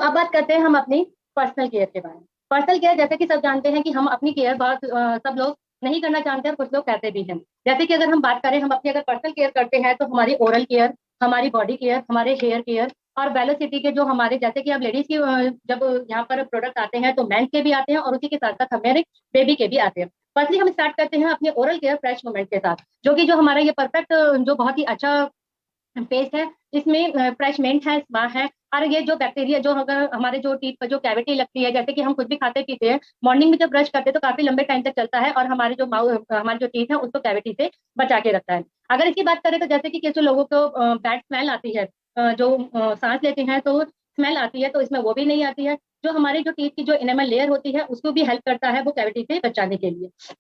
अब बात करते हैं हम अपनी पर्सनल केयर के बारे में। पर्सनल केयर, जैसे कि सब जानते हैं कि हम अपनी केयर बहुत सब लोग नहीं करना चाहते हैं, कुछ लोग कहते भी हैं। जैसे कि अगर हम बात करें, हम अपनी अगर पर्सनल केयर करते हैं तो हमारी ओरल केयर, हमारी बॉडी केयर, हमारे हेयर केयर और वेलोसिटी के जो हमारे, जैसे कि अब लेडीज की जब यहाँ पर प्रोडक्ट आते हैं तो मेंस के भी आते हैं और उसी के साथ साथ हमारे बेबी के भी आते हैं। फर्स्टली हम स्टार्ट करते हैं अपने ओरल केयर फ्रेश मोमेंट के साथ, जो कि जो हमारा ये परफेक्ट, जो बहुत ही अच्छा पेस्ट है। इसमें फ्रेशमेंट है, स्पा है। और ये जो बैक्टीरिया, जो अगर हमारे जो टीथ पर जो कैविटी लगती है, जैसे कि हम कुछ भी खाते पीते हैं, मॉर्निंग में जब ब्रश करते हैं तो काफी लंबे टाइम तक चलता है और हमारे जो माउथ, हमारे जो टीथ है उसको कैविटी से बचा के रखता है। अगर इसकी बात करें तो जैसे कि किसी लोगों को बैड स्मेल आती है, जो सांस लेते हैं तो स्मेल आती है, तो इसमें वो भी नहीं आती है। जो हमारे जो टीथ की जो इनेमल लेयर होती है उसको भी हेल्प करता है वो कैविटी से बचाने के लिए।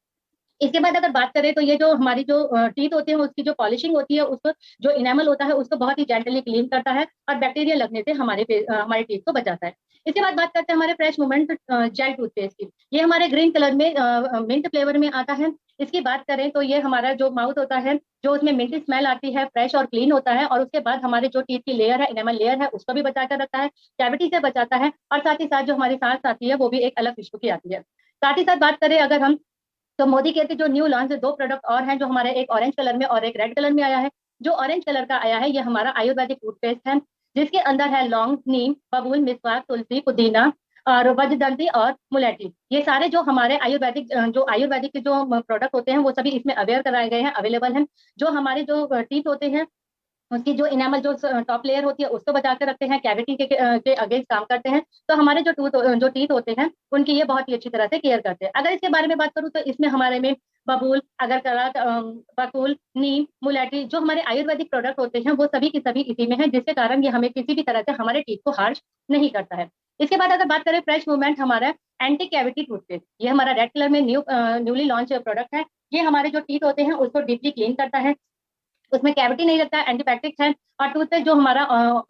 इसके बाद अगर बात करें तो ये जो हमारी जो टीथ होती है उसकी जो पॉलिशिंग होती है, उसको जो इनेमल होता है उसको बहुत ही जेंटली क्लीन करता है और बैक्टीरिया लगने से हमारे टीथ को बचाता है। इसके बाद बात करते हैं हमारे फ्रेश मूवमेंट जेल टूथपेस्ट की। ये हमारे ग्रीन कलर में मिंट फ्लेवर में आता है। इसकी बात करें तो ये हमारा जो माउथ होता है, जो उसमें मिंट स्मेल आती है, फ्रेश और क्लीन होता है। और उसके बाद हमारे जो टीथ की लेयर है, इनेमल लेयर है, उसको भी बचा कर रखता है, कैविटी से बचाता है। और साथ ही साथ जो हमारी सांस आती है वो भी एक अलग खुशबू की आती है। साथ ही साथ बात करें अगर हम, तो मोदी केयर के जो न्यू लॉन्च दो प्रोडक्ट और हैं, जो हमारे एक ऑरेंज कलर में और एक रेड कलर में आया है। जो ऑरेंज कलर का आया है ये हमारा आयुर्वेदिक टूथपेस्ट है, जिसके अंदर है लौंग, नीम, बबूल, मिसवाक, तुलसी, पुदीना और वजदंती और मुलेठी। ये सारे जो हमारे आयुर्वेदिक के जो प्रोडक्ट होते हैं वो सभी इसमें अवेयर कराए गए हैं, अवेलेबल हैं। जो हमारे जो टीथ होते हैं उसकी जो इनामल जो टॉप लेयर होती है उसको बचा के रखते हैं, कैविटी के अगेंस्ट काम करते हैं। तो हमारे जो टीथ होते हैं उनकी ये बहुत ही अच्छी तरह से केयर करते हैं। अगर इसके बारे में बात करूँ तो इसमें हमारे में बबूल, अगरकला, बकुल, नीम, मुलेठी, जो हमारे आयुर्वेदिक प्रोडक्ट होते हैं वो सभी की सभी इसी में है, जिसके कारण ये हमें किसी भी तरह से हमारे टीथ को हार्श नहीं करता है। इसके बाद अगर बात करें फ्रेश मूवमेंट, हमारा एंटी कैविटी टूथपेस्ट, ये हमारा रेड कलर में न्यूली लॉन्च प्रोडक्ट है। ये हमारे जो टीथ होते हैं उसको डीपली क्लीन करता है, उसमें कैविटी नहीं लगता है, एंटीबायोटिक्स है। और टूथपेस्ट जो हमारा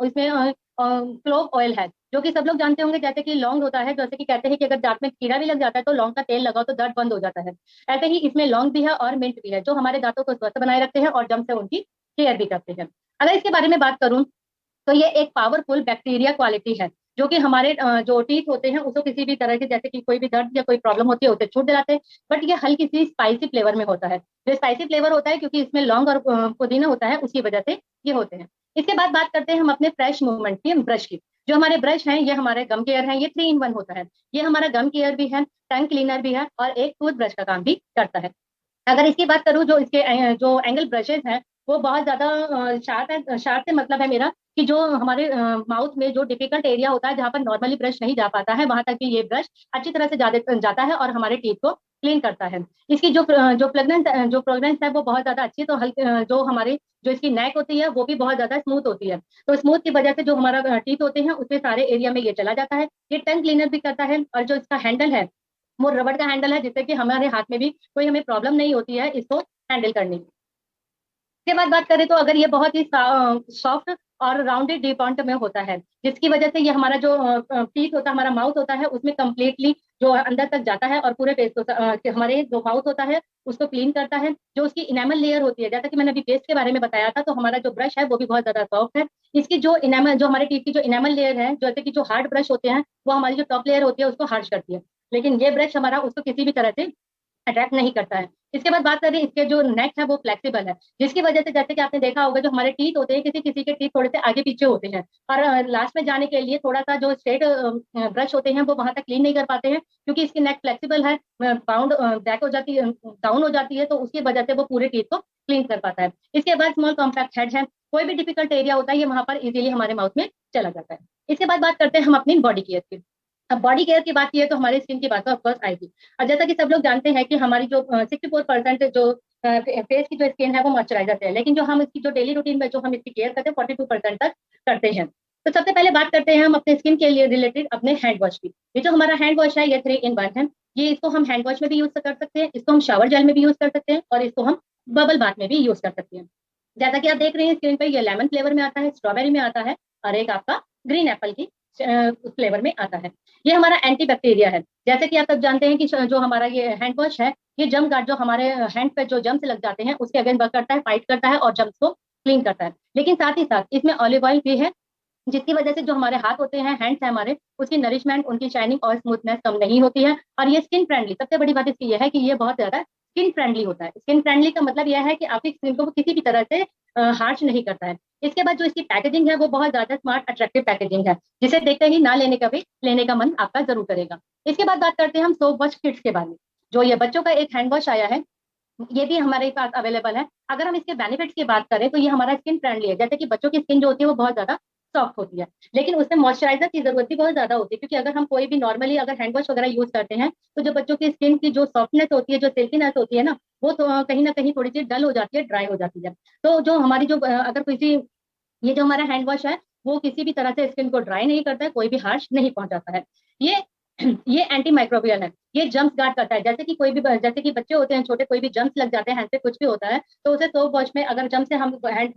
इसमें क्लोव ऑयल है, जो कि सब लोग जानते होंगे। जैसे कि लौंग होता है, जैसे कि कहते हैं कि अगर दांत में कीड़ा भी लग जाता है तो लौंग का तेल लगाओ तो दर्द बंद हो जाता है। ऐसे ही इसमें लौंग भी है और मिंट भी है, जो हमारे दांतों को स्वस्थ बनाए रखते हैं और जम से उनकी केयर भी करते हैं। अगर इसके बारे में बात करूं तो ये एक पावरफुल बैक्टीरिया क्वालिटी है, जो कि हमारे जो टीथ होते हैं उसको किसी भी तरह की, जैसे कि कोई भी दर्द या कोई प्रॉब्लम होती है उसे छूट दिलाते हैं। बट ये हल्की सी स्पाइसी फ्लेवर में होता है। जो स्पाइसी फ्लेवर होता है क्योंकि इसमें लौंग और पुदीना होता है, उसकी वजह से ये होते हैं। इसके बाद बात करते हैं हम अपने फ्रेश मूवमेंट की, ब्रश की। जो हमारे ब्रश हैं ये हमारे गम केयर हैं, ये 3 in 1 होता है। ये हमारा गम केयर भी है, टंग क्लीनर भी है और एक टूथ ब्रश का काम भी करता है। अगर इसकी बात करूँ, जो इसके जो एंगल ब्रशेज हैं वो बहुत ज्यादा शार्प है। शार्प से मतलब है मेरा कि जो हमारे माउथ में जो डिफिकल्ट एरिया होता है, जहाँ पर नॉर्मली ब्रश नहीं जा पाता है, वहां तक भी ये ब्रश अच्छी तरह से जाता है और हमारे टीथ को क्लीन करता है। इसकी जो फ्रेगनेंस है वो बहुत ज्यादा अच्छी है। तो हल्के जो हमारी जो इसकी नेक होती है वो भी बहुत ज्यादा स्मूथ होती है। तो स्मूथ की वजह से जो हमारा टीथ होते हैं उसके सारे एरिया में ये चला जाता है। ये टंग क्लीनर भी करता है। और जो इसका हैंडल है वो रबड़ का हैंडल है, जिससे कि हमारे हाथ में भी कोई हमें प्रॉब्लम नहीं होती है इसको हैंडल करने की। इसके बाद बात करें तो अगर ये बहुत ही सॉफ्ट और राउंडेड डिपॉन्ट में होता है, जिसकी वजह से ये हमारा जो टीथ होता है, हमारा माउथ होता है, उसमें कंप्लीटली जो अंदर तक जाता है और पूरे फेस को हमारे जो माउथ होता है उसको क्लीन करता है। जो उसकी इनेमल लेयर होती है, जैसा कि मैंने अभी पेस्ट के बारे में बताया था, तो हमारा जो ब्रश है वो भी बहुत ज्यादा सॉफ्ट है। इसकी जो इनेमल, जो हमारे टीथ की जो इनेमल लेयर है, जैसे कि जो हार्ड ब्रश होते हैं वो हमारी जो टॉप लेयर होती है उसको हार्श करती है, लेकिन ये ब्रश हमारा उसको किसी भी तरह से अट्रैक्ट नहीं करता है। इसके बाद बात करें, इसके जो नेक है वो फ्लेक्सिबल है, जिसकी वजह से जैसे कि आपने देखा होगा जो हमारे टीथ होते हैं, किसी किसी के टीथ थोड़े से आगे पीछे होते हैं और लास्ट में जाने के लिए थोड़ा सा जो स्ट्रेट ब्रश होते हैं वो वहां तक क्लीन नहीं कर पाते हैं, क्योंकि इसकी नेक फ्लेक्सिबल है, बाउंड बैक हो जाती है, डाउन हो जाती है, तो उसकी वजह से वो पूरे टीथ को क्लीन कर पाता है। इसके बाद स्मॉल कॉम्पैक्ट हेड है, कोई भी डिफिकल्ट एरिया होता है ये वहां पर इजीली हमारे माउथ में चला जाता है। इसके बाद बात करते हैं हम अपनी बॉडी केयर की। अब बॉडी केयर की बात की है तो हमारी स्किन की बात तो ऑफकोर्स आएगी। और जैसा कि सब लोग जानते हैं कि हमारी जो 64% जो फेस की जो स्किन है वो मॉइस्चराइजर से है, लेकिन जो हम इसकी जो डेली रूटीन में जो हम इसकी केयर करते हैं 42% तक करते हैं। तो सबसे पहले बात करते हैं हम अपने स्किन के लिए रिलेटेड अपने हैंड वॉश की। ये जो हमारा हैंड वॉश है ये 3 in 1 है। ये इसको हम हैंड वॉश में भी यूज कर सकते हैं, इसको हम शावर जेल में भी यूज कर सकते हैं और इसको हम बबल बाथ में भी यूज कर सकते हैं। जैसा कि आप देख रहे हैं स्क्रीन पे, ये लेमन फ्लेवर में आता है, स्ट्रॉबेरी में आता है और एक आपका ग्रीन एप्पल की फ्लेवर में आता है। ये हमारा एंटी बैक्टीरिया है। जैसे कि आप सब जानते हैं कि जो हमारा ये हैंड वॉश है, ये जम गार्ड, जो हमारे हैंड पे जो जम्स लग जाते हैं उसके अगेंस्ट वर्क करता है, फाइट करता है और जम्स को क्लीन करता है। लेकिन साथ ही साथ इसमें ऑलिव ऑयल भी है, जिसकी वजह से जो हमारे हाथ होते हैं, हैंड्स हैं हमारे, उसकी नरिशमेंट, उनकी शाइनिंग और स्मूथनेस कम नहीं होती है। और ये स्किन फ्रेंडली, सबसे बड़ी बात इसकी यह है कि ये बहुत ज्यादा स्किन फ्रेंडली होता है। स्किन फ्रेंडली का मतलब यह है कि आपकी स्किन को वो किसी भी तरह से हार्श नहीं करता है। इसके बाद जो इसकी पैकेजिंग है वो बहुत ज्यादा स्मार्ट अट्रैक्टिव पैकेजिंग है, जिसे देखते ही ना लेने का भी लेने का मन आपका जरूर करेगा। इसके बाद बात करते हैं हम सोप वॉश किट्स के बारे में। जो ये बच्चों का एक हैंड वॉश आया है, ये भी हमारे पास अवेलेबल है। अगर हम इसके बेनिफिट्स की बात करें तो ये हमारा स्किन फ्रेंडली है। जैसे कि बच्चों की स्किन जो होती है वो बहुत ज्यादा सॉफ्ट होती है, लेकिन उसमें मॉइस्चराइजर की जरूरत भी बहुत ज्यादा होती है, क्योंकि अगर हम कोई भी नॉर्मली अगर हैंड वॉश वगैरह यूज करते हैं तो जो बच्चों की स्किन की जो सॉफ्टनेस होती है, जो सिल्कीनेस होती है ना, वो तो कहीं ना कहीं थोड़ी सी डल हो जाती है, ड्राई हो जाती है। तो जो हमारी जो अगर किसी, ये जो हमारा हैंड वॉश है वो किसी भी तरह से स्किन को ड्राई नहीं करता है, कोई भी हार्श नहीं पहुंचाता है। ये ये एंटी माइक्रोबियल है। ये जम्स गार्ड करता है। जैसे कि कोई भी, जैसे कि बच्चे होते हैं छोटे, कोई भी जम्स लग जाते हैं हैंड पे, कुछ भी होता है, तो उसे सोप वॉश में अगर जम से हम हैंड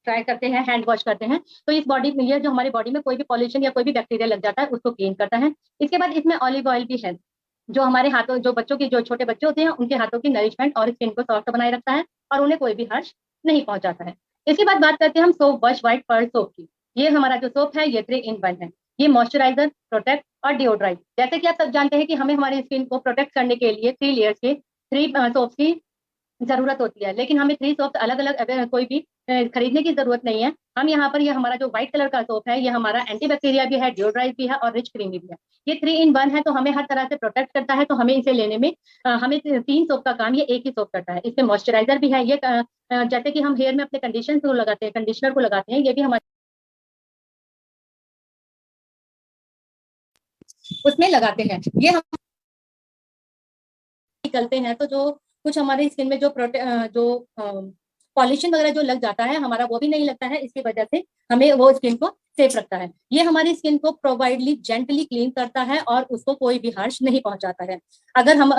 ट्राई करते हैं, हैंड वॉश करते हैं, तो इस बॉडी में, ये जो हमारी बॉडी में कोई भी पॉल्यूशन या कोई भी बैक्टीरिया लग जाता है उसको क्लीन करता है। इसके बाद इसमें ऑलिव ऑयल भी है, जो हमारे हाथों, जो बच्चों की, जो छोटे बच्चे होते हैं उनके हाथों की नरिशमेंट और स्किन को सॉफ्ट बनाए रखता है और उन्हें कोई भी हर्ष नहीं पहुंचाता है। इसके बाद बात करते हैं हम soap wash white pearl soap की। ये हमारा जो सोप है ये 3 in 1 है। ये मॉइस्चराइजर, प्रोटेक्ट और डिओड्राइज। जैसे कि आप सब जानते हैं कि हमें हमारी स्किन को प्रोटेक्ट करने के लिए 3 लेयर्स के, 3 सोप्स की जरूरत होती है, लेकिन हमें 3 सोप्स अलग अलग कोई भी खरीदने की जरूरत नहीं है। हम यहाँ पर, ये हमारा जो व्हाइट कलर का सोप है ये हमारा एंटी बैक्टीरिया भी है, डिओड्राइज भी है और रिच क्रीमी भी है। ये 3 in 1 है, तो हमें हर तरह से प्रोटेक्ट करता है। तो हमें इसे लेने में हमें 3 सोप का काम ये एक ही सोप करता है। इसमें मॉइस्चराइजर भी है। ये जैसे कि हम हेयर में अपने कंडीशन को लगाते हैं, कंडीशनर को लगाते हैं, ये भी हमारे उसमें लगाते हैं। ये हम निकलते हैं तो जो कुछ हमारी स्किन में जो जो पॉल्यूशन वगैरह जो लग जाता है हमारा, वो भी नहीं लगता है। इसकी वजह से हमें वो स्किन को सेफ रखता है। ये हमारी स्किन को प्रोवाइडली जेंटली क्लीन करता है और उसको कोई भी हार्श नहीं पहुंचाता है। अगर हम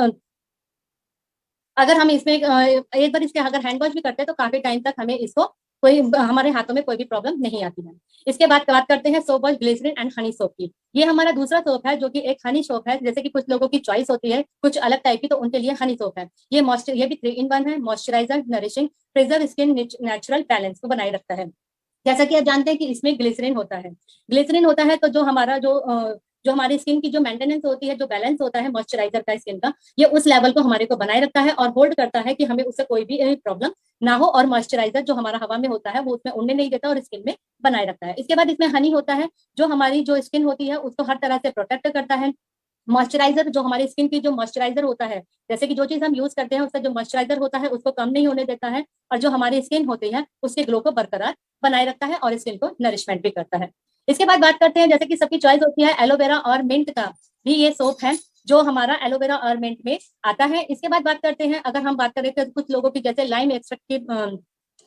अगर हम इसमें एक बार इसके अगर हैंड वॉश भी करते हैं तो काफी टाइम तक हमें इसको कोई, हमारे हाथों में कोई भी प्रॉब्लम नहीं आती है। इसके बाद बात करते हैं soap wash glycerine and honey soap की। ये हमारा दूसरा सोप है जो कि एक हनी सोप है। जैसे कि कुछ लोगों की चॉइस होती है कुछ अलग टाइप की, तो उनके लिए हनी सोप है। ये भी 3 in 1 है। Moisturiser, nourishing, preserve skin natural balance को बनाए रखता है। जैसा कि आप जानते हैं कि इसमें ग्लिसरीन होता है। ग्लिसरीन होता है तो जो हमारा जो हमारी स्किन की जो मेंटेनेंस होती है, जो बैलेंस होता है मॉइस्चराइजर का स्किन का, ये उस लेवल को हमारे को बनाए रखता है और होल्ड करता है कि हमें उससे कोई भी प्रॉब्लम ना हो। और मॉइस्चराइजर जो हमारा हवा में होता है वो उसमें उड़ने नहीं देता और स्किन में बनाए रखता है। इसके बाद इसमें हनी होता है, जो हमारी जो स्किन होती है उसको हर तरह से प्रोटेक्ट करता है। मॉइस्चराइजर, जो हमारी स्किन की जो मॉइस्चराइजर होता है, जैसे कि जो चीज हम यूज करते हैं उसका जो मॉइस्चराइजर होता है उसको कम नहीं होने देता है, और जो हमारी स्किन होती है उसके ग्लो को बरकरार बनाए रखता है और स्किन को नरिशमेंट भी करता है। इसके बाद बात करते हैं, जैसे कि सबकी चॉइस होती है एलोवेरा और मिंट का भी ये सोप है, जो हमारा एलोवेरा और मिंट में आता है। इसके बाद बात करते हैं, अगर हम बात करें तो कुछ लोगों की जैसे लाइम एक्सट्रैक्ट की,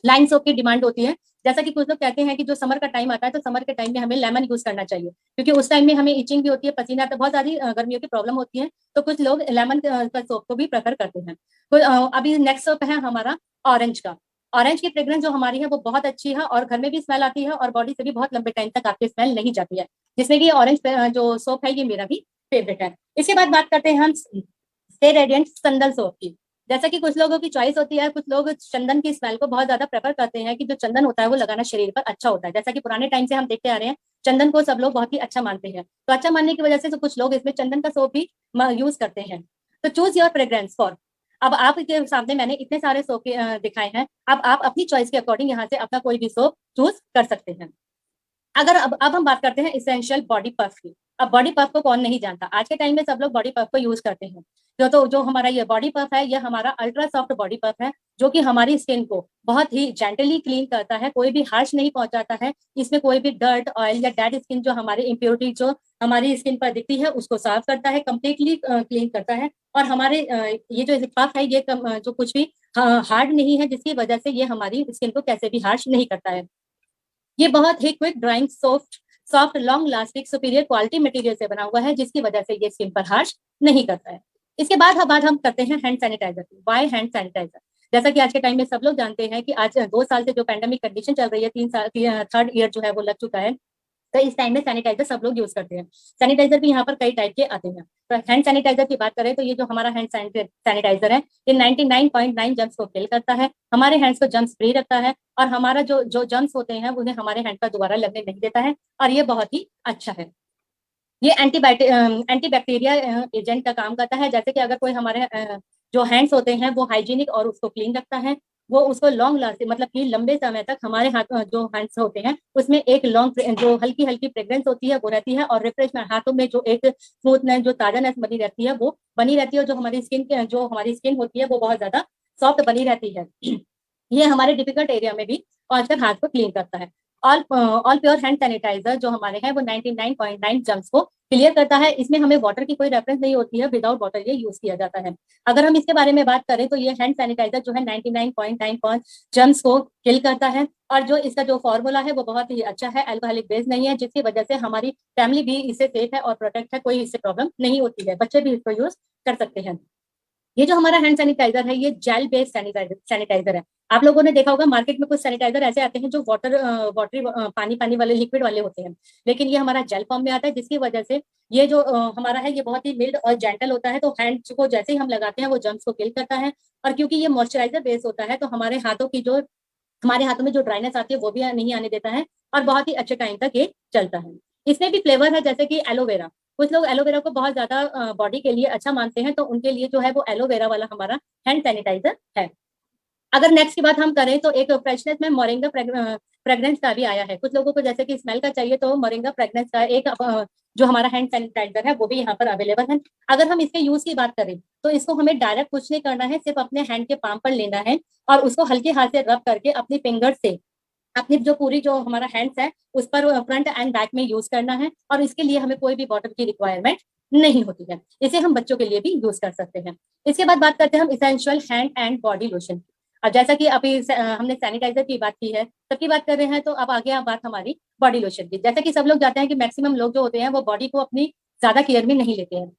लाइन सोप की डिमांड होती है। जैसा कि कुछ लोग कहते हैं कि जो समर का टाइम आता है तो समर के टाइम में हमें लेमन यूज करना चाहिए, क्योंकि उस टाइम में हमें इचिंग भी होती है, पसीना आता है, बहुत सारी गर्मियों की प्रॉब्लम होती है। तो कुछ लोग लेमन का सोप को भी प्रेफर करते हैं। तो अभी नेक्स्ट सोप है हमारा ऑरेंज का। ऑरेंज की फ्रेग्रेंस जो हमारी है वो बहुत अच्छी है और घर में भी स्मेल आती है और बॉडी से भी बहुत लंबे टाइम तक आपकी स्मेल नहीं जाती है, जिसमें कि ऑरेंज जो सोप है ये मेरा भी फेवरेट है। इसके बाद बात करते हैं हम स्टे रेडिएंट संदल सोप की। जैसा कि कुछ लोगों की चॉइस होती है, कुछ लोग चंदन की स्मेल को बहुत ज्यादा प्रेफर करते हैं कि जो चंदन होता है वो लगाना शरीर पर अच्छा होता है। जैसा कि पुराने टाइम से हम देखते आ रहे हैं चंदन को सब लोग बहुत ही अच्छा मानते हैं, तो अच्छा मानने की वजह से तो कुछ लोग इसमें चंदन का सोप भी यूज करते हैं। तो चूज योर फ्रेग्रेंस फॉर। अब आपके सामने मैंने इतने सारे सोप दिखाए हैं, अब आप अपनी चॉइस के अकॉर्डिंग यहाँ से अपना कोई भी सोप चूज कर सकते हैं। अगर अब हम बात करते हैं इसेंशियल बॉडी पफ की। अब बॉडी पफ को कौन नहीं जानता, आज के टाइम में सब लोग बॉडी पफ को यूज करते हैं। जो हमारा ये बॉडी पफ है ये हमारा अल्ट्रा सॉफ्ट बॉडी पफ है, जो कि हमारी स्किन को बहुत ही जेंटली क्लीन करता है, कोई भी हार्श नहीं पहुंचाता है। इसमें कोई भी डर्ट, ऑयल या डेड स्किन, जो हमारी इम्प्योरिटी जो हमारी स्किन पर दिखती है उसको साफ करता है, कंप्लीटली क्लीन करता है। और हमारे ये जो पफ है ये जो कुछ भी हार्ड नहीं है, जिसकी वजह से ये हमारी स्किन को कैसे भी हार्श नहीं करता है। ये बहुत ही quick drying, soft soft long lasting superior quality material से बना हुआ है, जिसकी वजह से ये स्किन पर हार्श नहीं करता है। इसके बाद हम करते हैं हैंड सैनिटाइजर की। Why hand sanitiser? जैसा कि आज के टाइम में सब लोग जानते हैं कि आज 2 साल से जो पैंडेमिक कंडीशन चल रही है, 3 साल, 3rd ईयर जो है वो लग चुका है, तो इस टाइम में सैनिटाइजर सब लोग यूज करते हैं। सैनिटाइजर भी यहाँ पर कई टाइप के आते हैं। तो हैंड सैनिटाइजर की बात करें तो ये जो हमारा हैंड सैनिटाइजर है ये 99.9 जर्म्स को किल करता है, हमारे हैंड्स को जर्म्स फ्री रखता है, और हमारा जो जो जर्म्स होते हैं उन्हें हमारे हैंड पर दोबारा लगने नहीं देता है, और ये बहुत ही अच्छा है। ये एंटीबैक्टीरिया एजेंट का काम करता है। जैसे कि अगर कोई हमारे जो हैंड्स होते हैं वो हाइजीनिक और उसको क्लीन रखता है, वो उसको लॉन्ग लास्टिंग मतलब कि लंबे समय तक हमारे हाथ जो हैंड्स होते हैं उसमें एक लॉन्ग जो हल्की हल्की फ्रेग्रेंस होती है वो रहती है, और रिफ्रेशमेंट हाथों में जो एक स्मूथनेस जो ताजानेस बनी रहती है वो बनी रहती है, और जो हमारी स्किन होती है वो बहुत ज्यादा सॉफ्ट बनी रहती है। ये हमारे डिफिकल्ट एरिया में भी पहुंचकर हाथ को क्लीन करता है। ऑल प्योर हैंड सैनिटाइजर जो हमारे हैं वो 99.9 जर्म्स को क्लियर करता है। इसमें हमें वाटर की कोई रेफरेंस नहीं होती है, विदाउट वाटर ये यूज किया जाता है। अगर हम इसके बारे में बात करें तो ये हैंड सैनिटाइजर जो है 99.9 जर्म्स को किल करता है, और जो इसका जो फॉर्मूला है वो बहुत ही अच्छा है, अल्कोहलिक बेस नहीं है, जिसकी वजह से हमारी फैमिली भी इससे सेफ है और प्रोटेक्ट है, कोई इससे प्रॉब्लम नहीं होती है, बच्चे भी इसको यूज कर सकते हैं। ये जो हमारा हैंड सैनिटाइजर है ये जेल बेस्ड सैनिटाइजर है। आप लोगों ने देखा होगा मार्केट में कुछ सैनिटाइजर ऐसे आते हैं जो वाटरी पानी पानी वाले लिक्विड वाले होते हैं, लेकिन ये हमारा जेल फॉर्म में आता है, जिसकी वजह से ये जो हमारा है ये बहुत ही मिल्ड और जेंटल होता है। तो हैंड्स को जैसे ही हम लगाते हैं वो जर्म्स को किल करता है, और क्योंकि ये मॉइस्चराइजर बेस होता है तो हमारे हाथों में जो ड्राइनेस आती है वो भी नहीं आने देता है, और बहुत ही अच्छे टाइम तक ये चलता है। इसमें भी फ्लेवर है जैसे कि एलोवेरा, कुछ लोग एलोवेरा को बहुत ज्यादा बॉडी के लिए अच्छा मानते हैं, तो उनके लिए जो है वो एलोवेरा वाला हमारा हैंड सैनिटाइजर है। अगर नेक्स्ट की बात हम करें तो एक फ्रेशनेस में मोरिंगा फ्रेग्रेंस का भी आया है। कुछ लोगों को जैसे कि स्मेल का चाहिए तो मोरिंगा फ्रेग्रेंस का एक जो हमारा हैंड सैनिटाइजर है वो भी यहाँ पर अवेलेबल है। अगर हम इसके यूज की बात करें तो इसको हमें डायरेक्ट कुछ नहीं करना है, सिर्फ अपने हैंड के पाम पर लेना है और उसको हल्के हाथ से रब करके अपनी फिंगर से अपनी जो पूरी जो हमारा हैंड्स है उस पर फ्रंट एंड बैक में यूज करना है, और इसके लिए हमें कोई भी वाटर की रिक्वायरमेंट नहीं होती है। इसे हम बच्चों के लिए भी यूज कर सकते हैं। इसके बाद बात करते हैं हम essential hand and body lotion. अब जैसा कि अभी हमने सैनिटाइजर की बात की है, सबकी बात कर रहे हैं, तो अब आगे आप बात हमारी बॉडी लोशन की। जैसा कि सब लोग जानते हैं कि मैक्सिमम लोग जो होते हैं वो बॉडी को अपनी ज्यादा केयर में नहीं लेते हैं,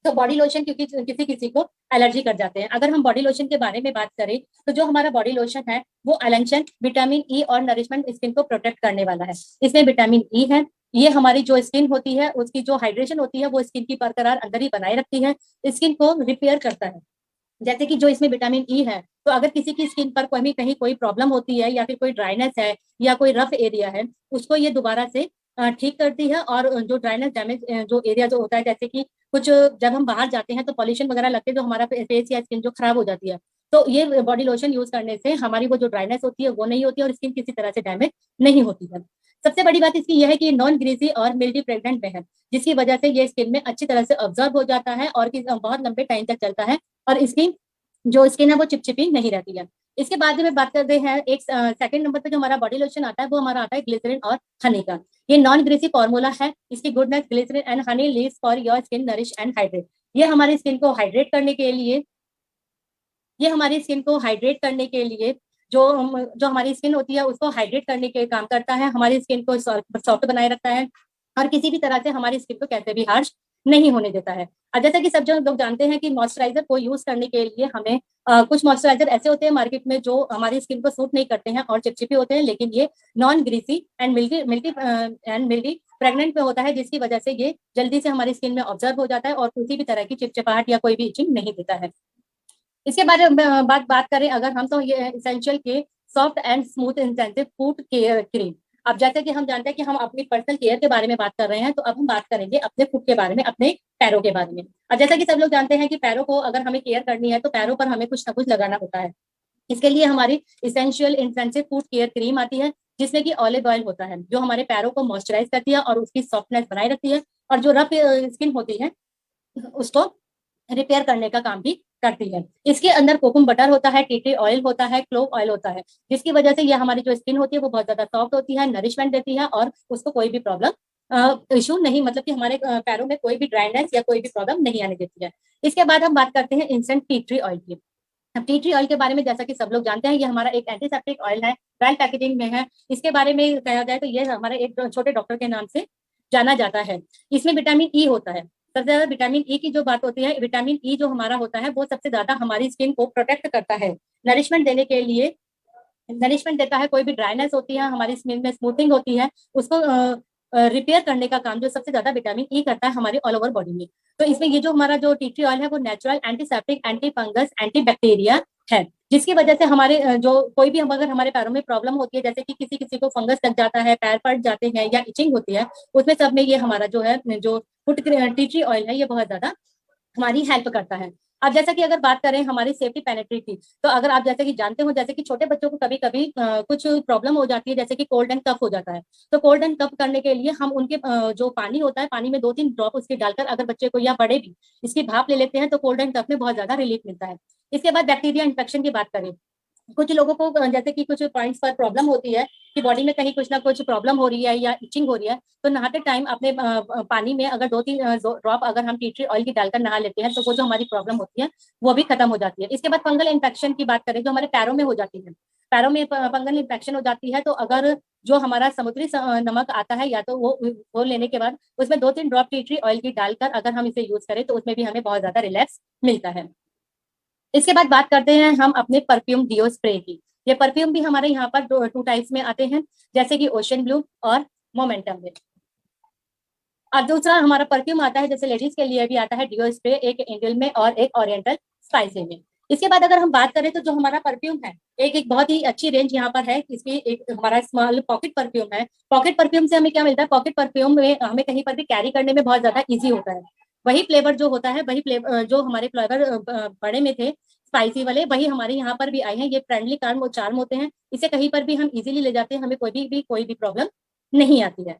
तो बॉडी लोशन क्योंकि किसी किसी को एलर्जी कर जाते हैं। अगर हम बॉडी लोशन के बारे में बात करें तो जो हमारा बॉडी लोशन है वो एलेंशन, विटामिन ई और नरिशमेंट स्किन को प्रोटेक्ट करने वाला है। इसमें विटामिन ई है, ये हमारी जो स्किन होती है उसकी जो हाइड्रेशन होती है वो स्किन की बरकरार अंदर ही बनाए रखती है, स्किन को रिपेयर करता है। जैसे कि जो इसमें विटामिन ई है, तो अगर किसी की स्किन पर कहीं कहीं कोई प्रॉब्लम होती है या फिर कोई ड्राइनेस है या कोई रफ एरिया है, उसको ये दोबारा से ठीक करती है। और जो ड्राइनेस डैमेज जो एरिया जो होता है, जैसे कि कुछ जब हम बाहर जाते हैं तो पॉल्यूशन वगैरह लगते हैं जो हमारा फेस या स्किन जो खराब हो जाती है, तो ये बॉडी लोशन यूज करने से हमारी वो जो ड्राइनेस होती है वो नहीं होती है और स्किन किसी तरह से डैमेज नहीं होती है। सबसे बड़ी बात इसकी यह है कि नॉन ग्रीसी और मिल्टी प्रेग्नेंट में है, जिसकी वजह से ये स्किन में अच्छी तरह से ऑब्जर्व हो जाता है और बहुत लंबे टाइम तक चलता है, और इसकी जो स्किन है वो चिपचिपी नहीं रहती है। इसके बाद में बात करते हैं एक सेकंड नंबर पे जो हमारा बॉडी लोशन आता है वो हमारा आता है ग्लिसरीन और हनी का। ये नॉन ग्रीसी फॉर्मूला है, इसकी goodness glycerine and honey leaves for your skin nourish and hydrate. ये हमारी स्किन को हाइड्रेट करने के लिए ये हमारी स्किन को हाइड्रेट करने के लिए जो जो हमारी स्किन होती है उसको हाइड्रेट करने के काम करता है, हमारी स्किन को सॉफ्ट बनाए रखता है और किसी भी तरह से हमारी स्किन को कैसे भी हार्श नहीं होने देता है। और जैसा कि सब जो लोग जानते हैं कि मॉइस्चराइजर को यूज करने के लिए हमें कुछ मॉइस्चराइजर ऐसे होते हैं मार्केट में जो हमारी स्किन को सूट नहीं करते हैं और चिपचिपी होते हैं, लेकिन ये non greasy and milky pregnant में होता है, जिसकी वजह से ये जल्दी से हमारी स्किन में ऑब्जर्व हो जाता है और किसी भी तरह की चिपचिपाहट या कोई भी इचिंग नहीं देता है। इसके बारे में बात करें अगर हम, तो ये इसेंशियल के soft and smooth intensive foot care cream. अब जैसे कि हम जानते हैं कि हम अपनी पर्सनल केयर के बारे में बात कर रहे हैं, तो अब हम बात करेंगे अपने फुट के बारे में, अपने पैरों के बारे में। और जैसा कि सब लोग जानते हैं कि पैरों को अगर हमें केयर करनी है तो पैरों पर हमें कुछ ना कुछ लगाना होता है। इसके लिए हमारी इसेंशियल इंटेंसिव फूट केयर क्रीम आती है, जिसमें कि ऑलिव ऑयल होता है जो हमारे पैरों को मॉइस्चराइज करती है और उसकी सॉफ्टनेस बनाए रखती है, और जो रफ स्किन होती है उसको रिपेयर करने का काम भी करती है। इसके अंदर कोकुम बटर होता है, टी ट्री ऑयल होता है, क्लोव ऑयल होता है, जिसकी वजह से यह हमारी जो स्किन होती है वो बहुत ज्यादा सॉफ्ट होती है, नरिशमेंट देती है और उसको कोई भी प्रॉब्लम इशू नहीं, मतलब कि हमारे पैरों में कोई भी ड्राइनेस या कोई भी प्रॉब्लम नहीं आने देती है। इसके बाद हम बात करते हैं इंस्टेंट टी ट्री ऑयल की। अब टी ट्री ऑयल के बारे में जैसा कि सब लोग जानते हैं, ये हमारा एक एंटीसेप्टिक ऑयल है, वेल पैकेजिंग में है। इसके बारे में कहा जाए तो ये हमारा एक छोटे डॉक्टर के नाम से जाना जाता है। इसमें विटामिन ई होता है। सबसे ज्यादा विटामिन ई की जो बात होती है, विटामिन ई जो हमारा होता है वो सबसे ज्यादा हमारी स्किन को प्रोटेक्ट करता है, नरिशमेंट देने के लिए नरिशमेंट देता है। कोई भी ड्राइनेस होती है हमारी स्किन में, स्मूथिंग होती है, उसको रिपेयर करने का काम जो सबसे ज्यादा विटामिन ई करता है हमारे ऑल ओवर बॉडी में। तो इसमें ये जो हमारा जो टी ट्री ऑयल है वो natural antiseptic, anti fungus, anti bacteria है, जिसकी वजह से हमारे जो कोई भी हम अगर हमारे पैरों में प्रॉब्लम होती है, जैसे कि किसी किसी को फंगस लग जाता है, पैर फट जाते हैं या इचिंग होती है, उसमें सब में ये हमारा जो है जो फुट टी ट्री ऑयल है ये बहुत ज्यादा हमारी हेल्प करता है। अब जैसा कि अगर बात करें हमारी सेफ्टी पेनेट्री की, तो अगर आप जैसे कि जानते हो, जैसे कि छोटे बच्चों को कभी कभी कुछ प्रॉब्लम हो जाती है, जैसे कि कोल्ड एंड कफ हो जाता है, तो कोल्ड एंड कफ करने के लिए हम उनके जो पानी होता है, पानी में 2-3 ड्रॉप उसके डालकर अगर बच्चे को या बड़े भी इसकी भाप ले लेते हैं तो कोल्ड एंड कफ में बहुत ज्यादा रिलीफ मिलता है। इसके बाद बैक्टीरिया इन्फेक्शन की बात करें, कुछ लोगों को जैसे कि कुछ पॉइंट्स पर प्रॉब्लम होती है कि बॉडी में कहीं कुछ ना कुछ प्रॉब्लम हो रही है या इचिंग हो रही है, तो नहाते टाइम अपने पानी में अगर 2-3 ड्रॉप अगर हम टी ट्री ऑयल की डालकर नहा लेते हैं तो वो जो हमारी प्रॉब्लम होती है वो भी खत्म हो जाती है। इसके बाद फंगल इन्फेक्शन की बात करें जो हमारे पैरों में हो जाती है, पैरों में फंगल इन्फेक्शन हो जाती है, तो अगर जो हमारा समुद्री नमक आता है या तो वो लेने के बाद उसमें 2-3 ड्रॉप टी ट्री ऑयल की डालकर अगर हम इसे यूज करें तो उसमें भी हमें बहुत ज्यादा रिलैक्स मिलता है। इसके बाद बात करते हैं हम अपने परफ्यूम डिओ स्प्रे की। ये परफ्यूम भी हमारे यहाँ पर 2 टाइप्स में आते हैं, जैसे कि ओशन ब्लू और मोमेंटम में। और दूसरा हमारा परफ्यूम आता है जैसे लेडीज के लिए भी आता है डिओ स्प्रे, एक इंडियन में और एक ओरिएंटल स्पाइसी में। इसके बाद अगर हम बात करें तो जो हमारा परफ्यूम है एक एक बहुत ही अच्छी रेंज यहाँ पर है, इसकी एक हमारा स्मॉल पॉकेट परफ्यूम है। पॉकेट परफ्यूम से हमें क्या मिलता है, पॉकेट परफ्यूम में हमें कहीं पर भी कैरी करने में बहुत ज्यादा इजी होता है। वही फ्लेवर जो होता है, वही फ्लेवर जो हमारे फ्लेवर बड़े में थे स्पाइसी वाले, वही हमारे यहाँ पर भी आए हैं। ये फ्रेंडली चार्म होते हैं, इसे कहीं पर भी हम इजीली ले जाते हैं, हमें कोई भी प्रॉब्लम नहीं आती है।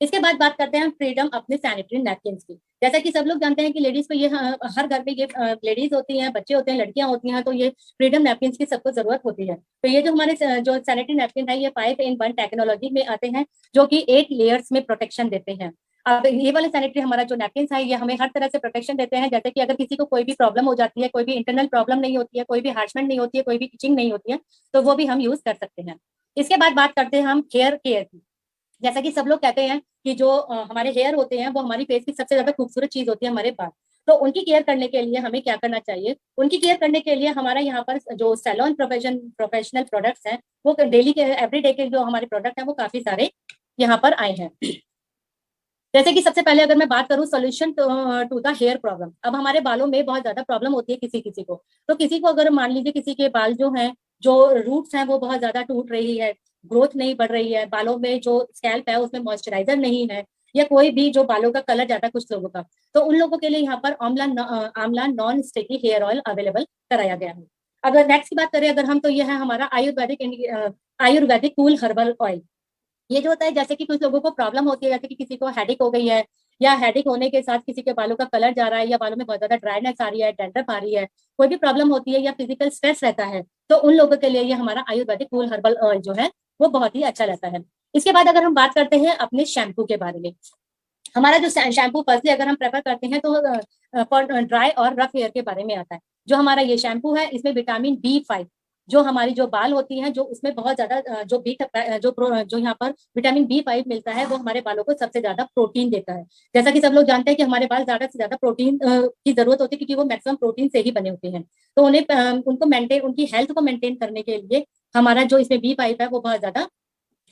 इसके बाद बात करते हैं फ्रीडम अपने सैनिटरी नैपकिन की। जैसा कि सब लोग जानते हैं कि लेडीज को ये हर घर में ये लेडीज होती हैं, बच्चे होते हैं, लड़कियां होती हैं, तो ये फ्रीडम नैपकिन की सबको जरूरत होती है। तो ये जो हमारे जो सैनिटरी नैपकिन है ये 5-in-1 टेक्नोलॉजी में आते हैं, जो कि 8 लेयर्स में प्रोटेक्शन देते हैं। अब ये वाले सैनिटरी हमारा जो नैपकिन है ये हमें हर तरह से प्रोटेक्शन देते हैं, जैसे कि अगर किसी को कोई भी प्रॉब्लम हो जाती है, कोई भी इंटरनल प्रॉब्लम नहीं होती है, कोई भी हार्शमेंट नहीं होती है, कोई भी इचिंग नहीं होती है, तो वो भी हम यूज कर सकते हैं। इसके बाद बात करते हैं हम हेयर केयर की। जैसा कि सब लोग कहते हैं कि जो हमारे हेयर होते हैं वो हमारी फेस की सबसे ज्यादा खूबसूरत चीज होती है, हमारे बाल। तो उनकी केयर करने के लिए हमें क्या करना चाहिए, उनकी केयर करने के लिए हमारा यहाँ पर जो सैलून प्रोफेशनल प्रोडक्ट्स हैं वो डेली के एवरीडे के जो हमारे प्रोडक्ट हैं वो काफी सारे यहाँ पर आए हैं। जैसे कि सबसे पहले अगर मैं बात करूं solution to the hair problem. अब हमारे बालों में बहुत ज्यादा प्रॉब्लम होती है किसी किसी को, तो किसी को अगर मान लीजिए किसी के बाल जो हैं, जो रूट्स हैं वो बहुत ज्यादा टूट रही है, ग्रोथ नहीं बढ़ रही है, बालों में जो स्कैल्प है उसमें मॉइस्चराइजर नहीं है, या कोई भी जो बालों का कलर जाता है कुछ लोगों का, तो उन लोगों के लिए यहाँ पर आंवला non sticky hair oil available कराया गया है। अगर नेक्स्ट की बात करें अगर हम, तो यह है हमारा आयुर्वेदिक कूल हर्बल ऑयल। ये जो होता है जैसे कि कुछ लोगों को प्रॉब्लम होती है, जैसे कि किसी को हेडेक हो गई है, या हेडेक होने के साथ किसी के बालों का कलर जा रहा है, या बालों में बहुत ज्यादा ड्राइनेस आ रही है, डैंड्रफ आ रही है, कोई भी प्रॉब्लम होती है, या फिजिकल स्ट्रेस रहता है, तो उन लोगों के लिए ये हमारा आयुर्वेदिक कूल हर्बल ऑयल जो है वो बहुत ही अच्छा रहता है। इसके बाद अगर हम बात करते हैं अपने शैम्पू के बारे में, हमारा जो शैम्पू फर्स्टली अगर हम प्रेफर करते हैं तो फॉर ड्राई और रफ हेयर के बारे में आता है। जो हमारा ये शैम्पू है इसमें विटामिन B5, जो हमारी जो बाल होती हैं जो उसमें बहुत ज्यादा जो यहाँ पर विटामिन B5 मिलता है वो हमारे बालों को सबसे ज्यादा प्रोटीन देता है। जैसा कि सब लोग जानते हैं कि हमारे बाल ज्यादा से ज्यादा प्रोटीन की जरूरत होती है, क्योंकि वो मैक्सिमम प्रोटीन से ही बने होते हैं। तो उन्हें उनको मेंटेन, उनकी हेल्थ को मेंटेन करने के लिए हमारा जो इसमें B5 है वो बहुत ज्यादा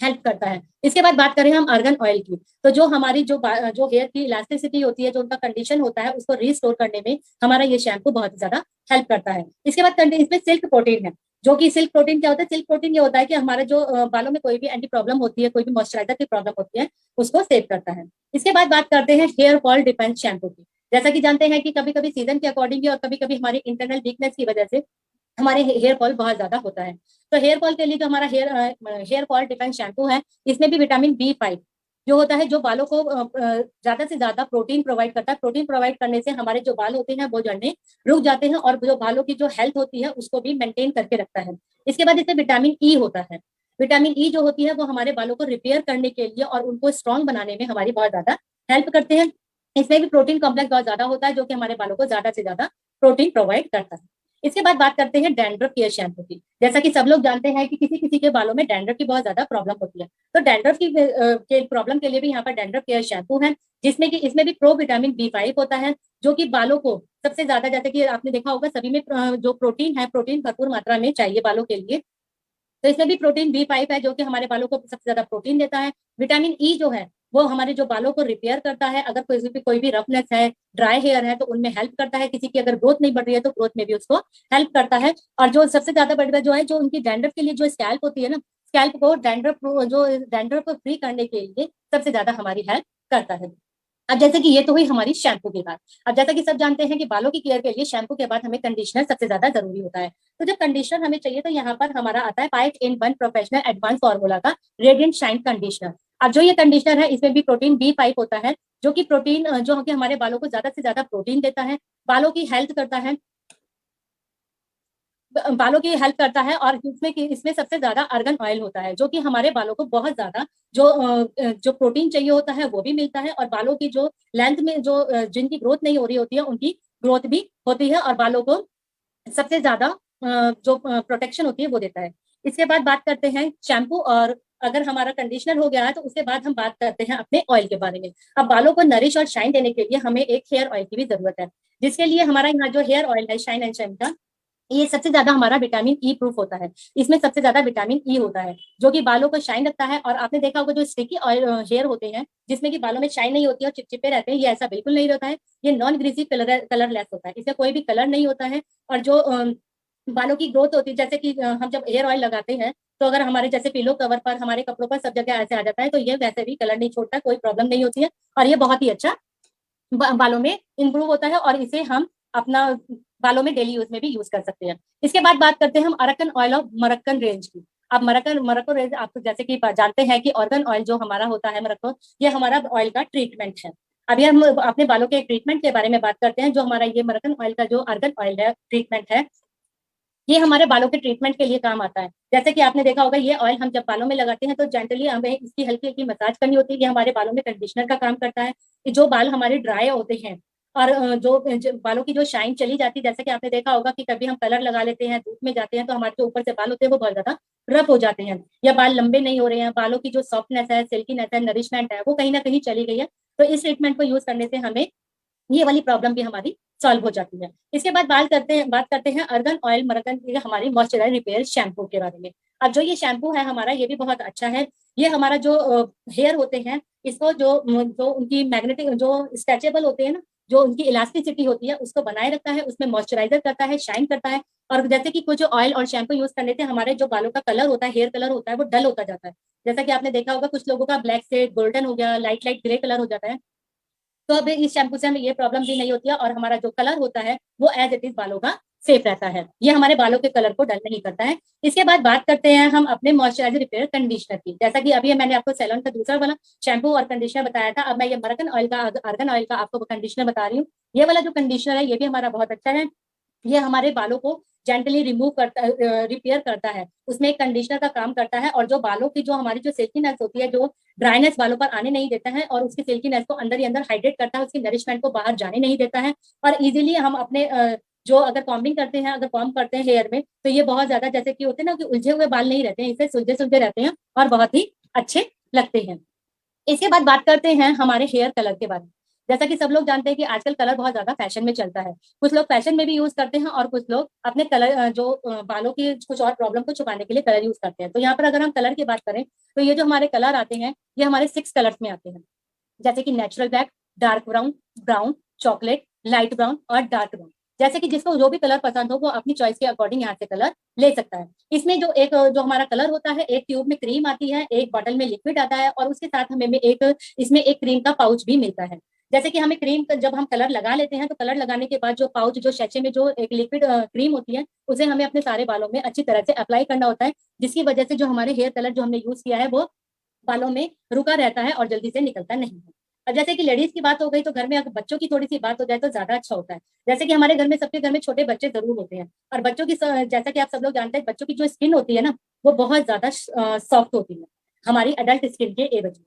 हेल्प करता है। इसके बाद बात करें हम आर्गन ऑयल की, तो जो हमारी जो हेयर की इलास्टिसिटी होती है, जो उनका कंडीशन होता है, उसको रिस्टोर करने में हमारा ये शैम्पू बहुत ज्यादा हेल्प करता है। इसके बाद इसमें सिल्क प्रोटीन है, जो कि सिल्क प्रोटीन क्या होता है, सिल्क प्रोटीन ये होता है कि हमारे जो बालों में कोई भी एंटी प्रॉब्लम होती है, कोई भी मॉइस्चराइजर की प्रॉब्लम होती है, उसको सेव करता है। इसके बाद बात करते हैं हेयर फॉल डिफेंस शैम्पू की। जैसा कि जानते हैं कि कभी कभी सीजन के अकॉर्डिंग और कभी कभी हमारी इंटरनल वीकनेस की वजह से हमारे हेयर फॉल बहुत ज्यादा होता है। तो हेयर फॉल के लिए जो हमारा हेयर फॉल डिफेंस शैम्पू है इसमें भी विटामिन B5 जो होता है, जो बालों को ज्यादा से ज्यादा प्रोटीन प्रोवाइड करता है। प्रोटीन प्रोवाइड करने से हमारे जो बाल होते हैं वो झड़ने रुक जाते हैं, और जो बालों की जो हेल्थ होती है उसको भी मेंटेन करके रखता है। इसके बाद इसमें विटामिन E होता है। विटामिन E जो होती है वो हमारे बालों को रिपेयर करने के लिए और उनको स्ट्रॉन्ग बनाने में हमारी बहुत ज्यादा हेल्प करते हैं। इसमें भी प्रोटीन कॉम्प्लेक्स बहुत ज्यादा होता है, जो कि हमारे बालों को ज्यादा से ज्यादा प्रोटीन प्रोवाइड करता है। इसके बाद बात करते हैं डैंड्रफ केयर शैम्पू की। जैसा कि सब लोग जानते हैं कि किसी किसी के बालों में डैंड्रफ की बहुत ज्यादा प्रॉब्लम होती है, तो डैंड्रफ की के प्रॉब्लम के लिए भी यहाँ पर डैंड्रफ केयर शैम्पू है, जिसमें कि इसमें भी प्रो विटामिन B5 होता है, जो कि बालों को सबसे ज्यादा, जैसे कि आपने देखा होगा सभी में जो प्रोटीन है, प्रोटीन भरपूर मात्रा में चाहिए बालों के लिए, तो इसमें भी प्रोटीन B5 है जो कि हमारे बालों को सबसे ज्यादा प्रोटीन देता है। विटामिन ई जो है वो हमारे जो बालों को रिपेयर करता है, अगर कोई भी रफनेस है, ड्राई हेयर है, तो उनमें हेल्प करता है। किसी की अगर ग्रोथ नहीं बढ़ रही है तो ग्रोथ में भी उसको हेल्प करता है। और जो सबसे ज्यादा बड़ी बात जो है, जो उनकी डैंड्रफ के लिए जो स्कैल्प होती है ना, स्कैल्प को डैंड्रफ को फ्री करने के लिए सबसे ज्यादा हमारी हेल्प करता है। अब जैसे कि ये तो हुई हमारी शैम्पू की बात। अब जैसा कि सब जानते हैं कि बालों की केयर के लिए शैम्पू के बाद हमें कंडीशनर सबसे ज्यादा जरूरी होता है। तो जब कंडीशनर हमें चाहिए तो यहाँ पर हमारा आता है 5-in-1 प्रोफेशनल एडवांस फॉर्मूला का रेडिएंट शाइन कंडीशनर। अब जो ये कंडीशनर है इसमें भी प्रोटीन B5 होता है, जो कि प्रोटीन जो कि हमारे बालों को ज्यादा से ज्यादा प्रोटीन देता है, बालों की हेल्थ करता है, बालों की हेल्प करता है। और इसमें सबसे ज्यादा अर्गन ऑयल होता है, जो कि हमारे बालों को बहुत ज्यादा जो प्रोटीन चाहिए होता है वो भी मिलता है, और बालों की जो लेंथ में जिनकी ग्रोथ नहीं हो रही होती है उनकी ग्रोथ भी होती है, और बालों को सबसे ज्यादा जो प्रोटेक्शन होती है वो देता है। इसके बाद बात करते हैं शैम्पू, और अगर हमारा कंडीशनर हो गया है तो उसके बाद हम बात करते हैं अपने ऑयल के बारे में। अब बालों को नरिश और शाइन देने के लिए हमें एक हेयर ऑयल की भी जरूरत है, जिसके लिए हमारा यहाँ जो हेयर ऑयल है शाइन एंड शाइन का, ये सबसे ज्यादा हमारा विटामिन ई प्रूफ होता है। इसमें सबसे ज्यादा विटामिन ई होता है जो कि बालों को शाइन रखता है। और आपने देखा होगा जो स्टिकी ऑयल हेयर होते हैं जिसमें कि बालों में शाइन नहीं होती है और चिपचिपे रहते हैं, ये ऐसा बिल्कुल नहीं रहता है। ये नॉन ग्रीसी कलरलेस होता है, इसमें कोई भी कलर नहीं होता है। और जो बालों की ग्रोथ होती है, जैसे कि हम जब हेयर ऑयल लगाते हैं तो अगर हमारे जैसे पिलो कवर पर, हमारे कपड़ों पर सब जगह ऐसे आ जाता है, तो ये वैसे भी कलर नहीं छोड़ता, कोई प्रॉब्लम नहीं होती है, और ये बहुत ही अच्छा बालों में इंप्रूव होता है, और इसे हम अपना बालों में डेली यूज में भी यूज कर सकते हैं। इसके बाद बात करते हैं हम अरकन ऑयल ऑफ मरक्कन रेंज की। अब मरक्को रेंज आप जैसे कि जानते हैं कि ऑर्गन ऑयल जो हमारा होता है मरक्को, ये हमारा ऑयल का ट्रीटमेंट है। अभी हम अपने बालों के ट्रीटमेंट के बारे में बात करते हैं। जो हमारा ये मरक्कन ऑयल का जो अर्गन ऑयल है ट्रीटमेंट है, ये हमारे बालों के ट्रीटमेंट के लिए काम आता है। जैसे कि आपने देखा होगा ये ऑयल हम जब बालों में लगाते हैं तो जेंटली हमें इसकी हल्की हल्की मसाज करनी होती है। ये हमारे बालों में कंडीशनर का काम करता है कि जो बाल हमारे ड्राई होते हैं और जो बालों की जो शाइन चली जाती है, जैसे कि आपने देखा होगा कि कभी हम कलर लगा लेते हैं, धूप में जाते हैं, तो हमारे जो ऊपर से बाल होते हैं वो बहुत ज्यादा रफ हो जाते हैं, या बाल लंबे नहीं हो रहे हैं, बालों की जो सॉफ्टनेस है, सिल्कीनेस है, नरिशमेंट है, वो कहीं ना कहीं चली गई है। तो इस ट्रीटमेंट को यूज करने से हमें ये वाली प्रॉब्लम भी हमारी सॉल्व हो जाती है। इसके बाद बात करते हैं अर्गन ऑयल मरगन हमारी मॉइस्चराइजर रिपेयर शैम्पू के बारे में। अब जो ये शैम्पू है हमारा, ये भी बहुत अच्छा है। ये हमारा जो हेयर होते हैं, इसको जो उनकी मैग्नेटिक जो स्ट्रेचेबल होते हैं ना, जो उनकी इलास्टिसिटी होती है उसको बनाए रखता है, उसमें मॉइस्चराइजर करता है, शाइन करता है। और जैसे कि कुछ ऑयल और शैम्पू यूज करने से हमारे जो बालों का कलर होता है, हेयर कलर होता है, वो डल होता जाता है। जैसा कि आपने देखा होगा कुछ लोगों का ब्लैक से गोल्डन हो गया, लाइट लाइट ग्रे कलर हो जाता है। तो अब इस शैम्पू से हमें ये प्रॉब्लम भी नहीं होती है, और हमारा जो कलर होता है वो एज इट इज बालों का सेफ रहता है। ये हमारे बालों के कलर को डल नहीं करता है। इसके बाद बात करते हैं हम अपने मॉइस्चराइजर रिपेयर कंडीशनर की। जैसा कि अभी मैंने आपको सैलून का दूसरा वाला शैम्पू और कंडीशनर बताया था, अब मैं ये आर्गन ऑयल का आपको कंडीशनर बता रही हूँ। ये वाला जो कंडीशनर है ये भी हमारा बहुत अच्छा है। ये हमारे बालों को जेंटली रिमूव करता, रिपेयर करता है, उसमें एक कंडीशनर का काम करता है। और जो बालों की जो हमारी जो सिल्कीनेस होती है, जो ड्राइनेस बालों पर आने नहीं देता है, और उसकी सिल्कीनेस को अंदर ही अंदर हाइड्रेट करता है, उसकी नरिशमेंट को बाहर जाने नहीं देता है। और इजीली हम अपने जो अगर कॉम्बिंग करते हैं, अगर कॉम्ब करते हैं हेयर में, तो ये बहुत ज्यादा जैसे कि होते हैं ना कि उलझे हुए बाल नहीं रहते हैं, इससे सुलझे सुलझे रहते हैं और बहुत ही अच्छे लगते हैं। इसके बाद बात करते हैं हमारे हेयर कलर के बारे में। जैसा कि सब लोग जानते हैं कि आजकल कलर बहुत ज्यादा फैशन में चलता है। कुछ लोग फैशन में भी यूज करते हैं, और कुछ लोग अपने कलर बालों की कुछ और प्रॉब्लम को छुपाने के लिए कलर यूज करते हैं। तो यहाँ पर अगर हम कलर की बात करें तो ये जो हमारे कलर आते हैं ये हमारे 6 कलर्स में आते हैं, जैसे कि natural black, dark brown, brown, chocolate, light brown और डार्क ब्राउन। जैसे कि जिसको जो भी कलर पसंद हो वो अपनी चॉइस के अकॉर्डिंग यहाँ से कलर ले सकता है। इसमें जो हमारा कलर होता है, एक ट्यूब में क्रीम आती है, एक बॉटल में लिक्विड आता है, और उसके साथ हमें इसमें एक क्रीम का पाउच भी मिलता है। जैसे कि हमें क्रीम जब हम कलर लगा लेते हैं तो कलर लगाने के बाद जो पाउच जो शैचे में जो एक लिक्विड क्रीम होती है, उसे हमें अपने सारे बालों में अच्छी तरह से अप्लाई करना होता है, जिसकी वजह से जो हमारे हेयर कलर जो हमने यूज किया है वो बालों में रुका रहता है और जल्दी से निकलता नहीं है। और जैसे कि लेडीज की बात हो गई तो घर में अगर बच्चों की थोड़ी सी बात हो जाए तो ज्यादा अच्छा होता है। जैसे कि हमारे घर में सबके घर में छोटे बच्चे जरूर होते हैं, और बच्चों की जैसा कि आप सब लोग जानते हैं बच्चों की जो स्किन होती है ना वो बहुत ज्यादा सॉफ्ट होती है हमारी अडल्ट स्किन के एवज में।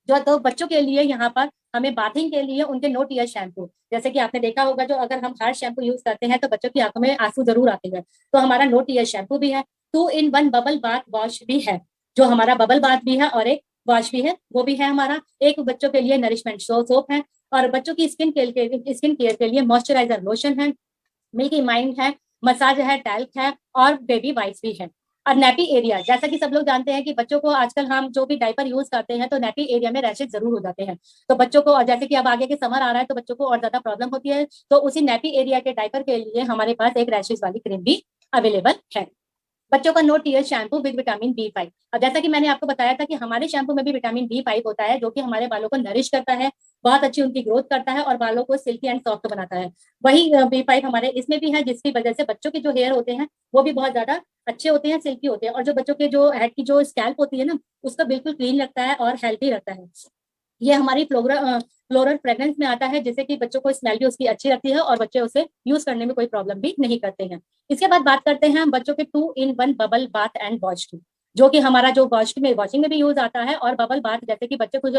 जो तो बच्चों के लिए यहाँ पर हमें बाथिंग के लिए उनके नो टीयर शैम्पू, जैसे कि आपने देखा होगा जो अगर हम हार्ड शैम्पू यूज करते हैं तो बच्चों की आंखों में आंसू जरूर आते हैं, तो हमारा नो टीयर शैम्पू भी है। 2-in-1 बबल बाथ वॉश भी है, जो हमारा बबल बाथ भी है और एक वॉश भी है, वो भी है हमारा। एक बच्चों के लिए नरिशमेंट सोप है, और बच्चों की स्किन केयर के लिए मॉइस्चराइजर लोशन है, मिल्की माइंड है, मसाज है, टैल्क है और बेबी वाइप्स भी है। और नैपी एरिया, जैसा कि सब लोग जानते हैं कि बच्चों को आजकल हम जो भी डायपर यूज करते हैं तो नैपी एरिया में रैशेज जरूर हो जाते हैं। तो बच्चों को, जैसे कि अब आगे के समर आ रहा है तो बच्चों को और ज्यादा प्रॉब्लम होती है, तो उसी नैपी एरिया के डायपर के लिए हमारे पास एक रैशेज वाली क्रीम भी अवेलेबल है। बच्चों का no tear shampoo with vitamin B 5। और जैसा कि मैंने आपको बताया था कि हमारे शैम्पू में भी विटामिन बी 5 होता है, जो कि हमारे बालों को नरिश करता है, बहुत अच्छी उनकी ग्रोथ करता है और बालों को सिल्की एंड सॉफ्ट बनाता है। वही बी 5 हमारे इसमें भी है, जिसकी वजह से बच्चों के जो हेयर होते हैं वो भी बहुत ज्यादा अच्छे होते हैं, सिल्की होते हैं, और जो बच्चों के जो हेड की जो स्कैल्प होती है ना, उसका बिल्कुल क्लीन लगता है और हेल्थी रहता है। ये हमारी फ्लोरल फ्रेग्रेंस में आता है, जिससे कि बच्चों को स्मेल भी उसकी अच्छी लगती है और बच्चे उसे यूज करने में कोई प्रॉब्लम भी नहीं करते हैं। इसके बाद बात करते हैं हम बच्चों के 2-in-1 bubble bath and wash की, जो कि हमारा जो वॉशिंग में भी यूज आता है, और बबल बाथ जैसे कि बच्चे कुछ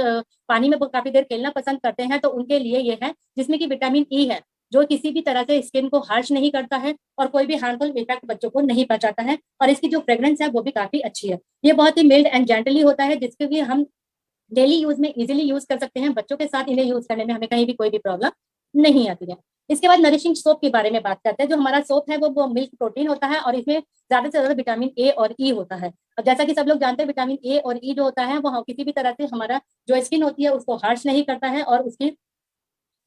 पानी में काफी देर खेलना पसंद करते हैं तो उनके लिए ये है, जिसमें कि विटामिन ई है, जो किसी भी तरह से स्किन को हार्श नहीं करता है और कोई भी हार्मफुल इफेक्ट बच्चों को नहीं पहुंचाता है, और इसकी जो फ्रेग्रेंस है वो भी काफी अच्छी है। ये बहुत ही मिल्ड एंड जेंटली होता है, जिसके लिए हम डेली यूज में इजीली यूज कर सकते हैं। बच्चों के साथ इन्हें यूज करने में हमें कहीं भी कोई भी प्रॉब्लम नहीं आती है। इसके बाद नरिशिंग सोप के बारे में बात करते हैं। जो हमारा सोप है वो मिल्क प्रोटीन होता है और इसमें ज्यादा से ज्यादा विटामिन ए और ई होता है। अब जैसा कि सब लोग जानते हैं, विटामिन ए और ई जो होता है वो किसी भी तरह से हमारा जो स्किन होती है उसको हार्श नहीं करता है, और उसकी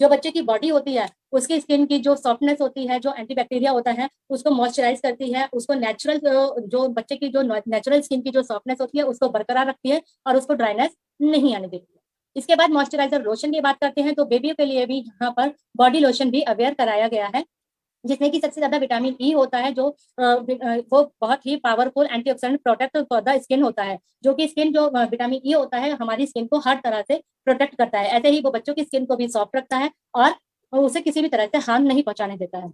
जो बच्चे की बॉडी होती है उसकी स्किन की जो सॉफ्टनेस होती है, जो एंटीबैक्टीरिया होता है, उसको मॉइस्चराइज करती है, उसको नेचुरल जो बच्चे की जो नेचुरल स्किन की जो सॉफ्टनेस होती है उसको बरकरार रखती है और उसको ड्राइनेस नहीं आने देती है। इसके बाद मॉइस्चराइजर लोशन की बात करते हैं, तो बेबियों के लिए भी यहाँ पर बॉडी लोशन भी अवेयर कराया गया है, जिसमें कि सबसे ज्यादा विटामिन ई होता है, जो वो बहुत ही powerful antioxidant protect for the skin होता है, जो कि स्किन जो विटामिन ई होता है हमारी स्किन को हर तरह से प्रोटेक्ट करता है। ऐसे ही वो बच्चों की स्किन को भी सॉफ्ट रखता है और उसे किसी भी तरह से हार्म नहीं पहुंचाने देता है।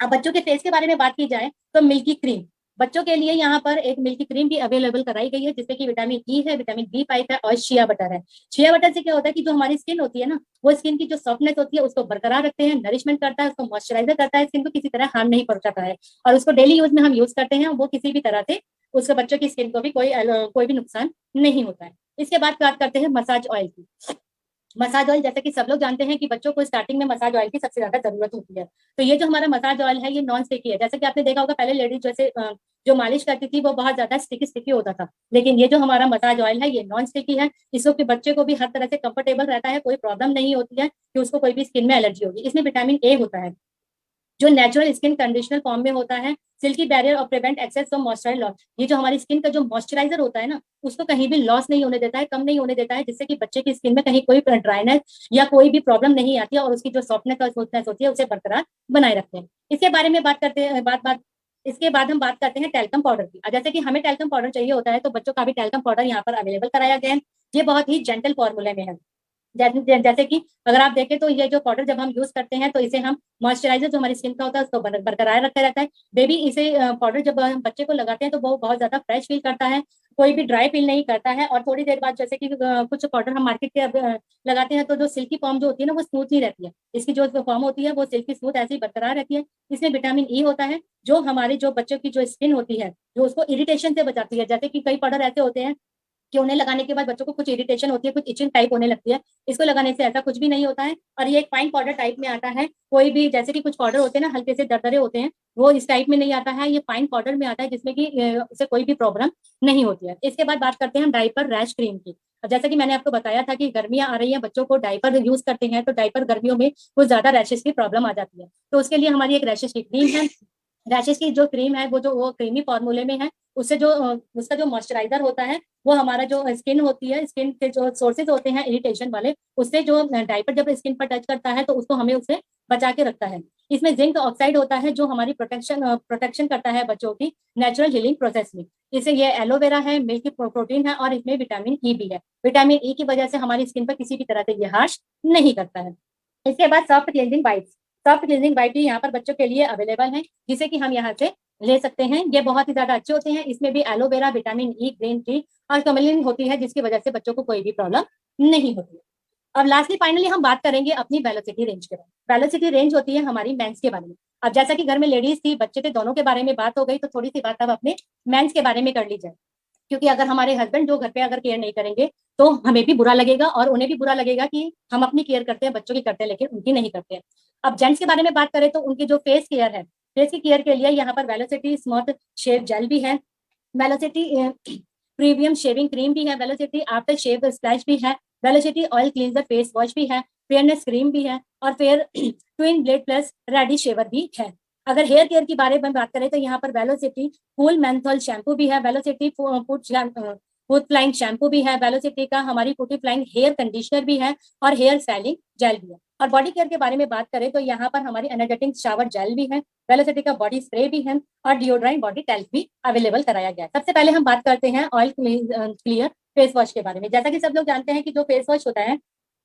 अब बच्चों के फेस के बारे में बात की जाए तो मिल्की क्रीम, बच्चों के लिए यहाँ पर एक मिल्की क्रीम भी अवेलेबल कराई गई है, जिसमें कि विटामिन ई है, विटामिन बी 5 है और शिया बटर है। शिया बटर से क्या होता है कि जो हमारी स्किन होती है ना, वो स्किन की जो सॉफ्टनेस होती है उसको बरकरार रखते हैं, नरिशमेंट करता है, उसको मॉइस्चराइजर करता है, स्किन को किसी तरह हार्म नहीं पहुंचाता है, और उसको डेली यूज में हम यूज करते हैं, वो किसी भी तरह से उसके बच्चों की स्किन को भी कोई भी नुकसान नहीं होता है। इसके बाद बात करते हैं मसाज ऑयल की। मसाज ऑयल, जैसे कि सब लोग जानते हैं कि बच्चों को स्टार्टिंग में मसाज ऑयल की सबसे ज्यादा जरूरत होती है, तो ये जो हमारा मसाज ऑयल है ये नॉन स्टिकी है। जैसे कि आपने देखा होगा पहले लेडीज जैसे जो मालिश करती थी वो बहुत ज्यादा स्टिकी स्टिकी होता था, लेकिन ये जो हमारा मसाज ऑयल है ये नॉन स्टिकी है। इसको कि बच्चे को भी हर तरह से कंफर्टेबल रहता है, कोई प्रॉब्लम नहीं होती है कि उसको कोई भी स्किन में एलर्जी होगी। इसमें विटामिन ए होता है, जो नेचुरल स्किन कंडीशनर फॉर्म में होता है, सिल्की बैरियर और prevent excess from moisturiser loss. ये जो हमारी स्किन का जो मॉइस्चराइजर होता है ना, उसको कहीं भी लॉस नहीं होने देता है, कम नहीं होने देता है, जिससे कि बच्चे की स्किन में कहीं कोई ड्राइनेस या कोई भी प्रॉब्लम नहीं आती है, और उसकी जो सॉफ्टनेस और स्मूथनेस होती है उसे बरकरार बनाए रखते हैं। इसके बारे में बात करते हैं इसके बाद हम बात करते हैं टैल्कम पाउडर की। जैसे कि हमें टैल्कम पाउडर चाहिए होता है तो बच्चों का भी टैल्कम पाउडर यहाँ पर अवेलेबल कराया गया है। ये बहुत ही जेंटल फॉर्मूले में है। जैसे कि अगर आप देखें तो ये जो पाउडर जब हम यूज करते हैं तो इसे हम मॉइस्चराइजर जो हमारी स्किन का होता है उसको बरकरार रखा रहता है। बेबी इसे पाउडर जब हम बच्चे को लगाते हैं तो वो बहुत ज्यादा फ्रेश फील करता है, कोई भी ड्राई फील नहीं करता है, और थोड़ी देर बाद जैसे कि कुछ पाउडर हम मार्केट के लगाते हैं तो जो सिल्की फॉर्म जो होती है ना वो स्मूथ नहीं रहती है, इसकी जो फॉर्म होती है वो सिल्की स्मूथ ऐसे ही बरकरार रहती है। इसमें विटामिन ई होता है, जो हमारे जो बच्चों की जो स्किन होती है जो उसको इरिटेशन से बचाती है। जैसे कि कई पाउडर ऐसे होते हैं कि उन्हें लगाने के बाद बच्चों को कुछ इरिटेशन होती है, कुछ इचिंग टाइप होने लगती है, इसको लगाने से ऐसा कुछ भी नहीं होता है, और ये एक फाइन पाउडर टाइप में आता है। कोई भी जैसे कि कुछ पाउडर होते हैं ना हल्के से दरदरे होते हैं, वो इस टाइप में नहीं आता है, ये फाइन पाउडर में आता है, जिसमें कि उसे कोई भी प्रॉब्लम नहीं होती है। इसके बाद बात करते हैं हम डायपर रैश क्रीम की। जैसा कि मैंने आपको बताया था कि गर्मियां आ रही हैं, बच्चों को डायपर यूज करते हैं तो डायपर गर्मियों में कुछ ज्यादा रैशेस की प्रॉब्लम आ जाती है, तो उसके लिए हमारी एक रैशेस की क्रीम है। रैशेस की जो क्रीम है वो क्रीमी फॉर्मूले में है, उससे जो उसका जो मॉइस्चराइजर होता है वो हमारा जो स्किन होती है, स्किन के जो सोर्सेज होते हैं इरिटेशन वाले, उससे जो डायपर जब स्किन पर टच करता है तो उसको हमें उससे बचा के रखता है। इसमें जिंक ऑक्साइड होता है जो हमारी प्रोटेक्शन करता है बच्चों की नेचुरल हीलिंग प्रोसेस में। इसे ये एलोवेरा है, मिल्क प्रोटीन है, और इसमें विटामिन ई भी है। विटामिन ई की वजह से हमारी स्किन पर किसी भी तरह से ये हार्श नहीं करता है। इसके बाद soft cleansing wipes, soft cleansing wipe भी यहाँ पर बच्चों के लिए अवेलेबल है, जिसे कि हम यहाँ से ले सकते हैं। ये बहुत ही ज्यादा अच्छे होते हैं, इसमें भी aloe vera, vitamin E, green tea और कमलिन होती है, जिसकी वजह से बच्चों को कोई भी प्रॉब्लम नहीं होती है। अब लास्टली फाइनली हम बात करेंगे अपनी वेलोसिटी रेंज के बारे में। वेलोसिटी रेंज होती है हमारी मेंस के बारे में। अब जैसा कि घर में लेडीज थी, बच्चे थे, दोनों के बारे में बात हो गई, तो थोड़ी सी बात अब अपने मेंस के बारे में कर ली जाए, क्योंकि अगर हमारे हस्बैंड जो घर पे अगर केयर नहीं करेंगे तो हमें भी बुरा लगेगा और उन्हें भी बुरा लगेगा कि हम अपनी केयर करते हैं, बच्चों की करते हैं, लेकिन उनकी नहीं करते हैं। अब जेंट्स के बारे में बात करें तो उनकी जो फेस केयर है, फेस की केयर के लिए यहाँ पर वेलोसिटी स्मूथ शेव जेल भी है, वेलोसिटी प्रीमियम शेविंग क्रीम भी है, वेलोसिटी आफ्टर शेव स्प्लैश भी है, velocity oil cleanser face wash भी है, फेयरनेस क्रीम भी है, और फिर twin blade plus ready shaver भी है। अगर हेयर केयर के बारे में बात करें तो यहाँ पर वेलोसिटी कूल मेंथोल शैम्पू भी है, वेलोसिटी फूड फ्लाइंग शैम्पू भी है, वेलोसिटी का हमारी फूटी फ्लाइंग हेयर कंडीशनर भी है, और हेयर स्टाइलिंग जेल भी है। और बॉडी केयर के बारे में बात करें तो यहाँ पर हमारी एनर्जेटिक शावर जेल भी है, वेलोसिटी का बॉडी स्प्रे भी है, और डिओड्राइन बॉडी टैल्क भी अवेलेबल कराया गया है। सबसे पहले हम बात करते हैं ऑयल क्लियर फेस वॉश के बारे में। जैसा कि सब लोग जानते हैं कि जो फेस वॉश होता है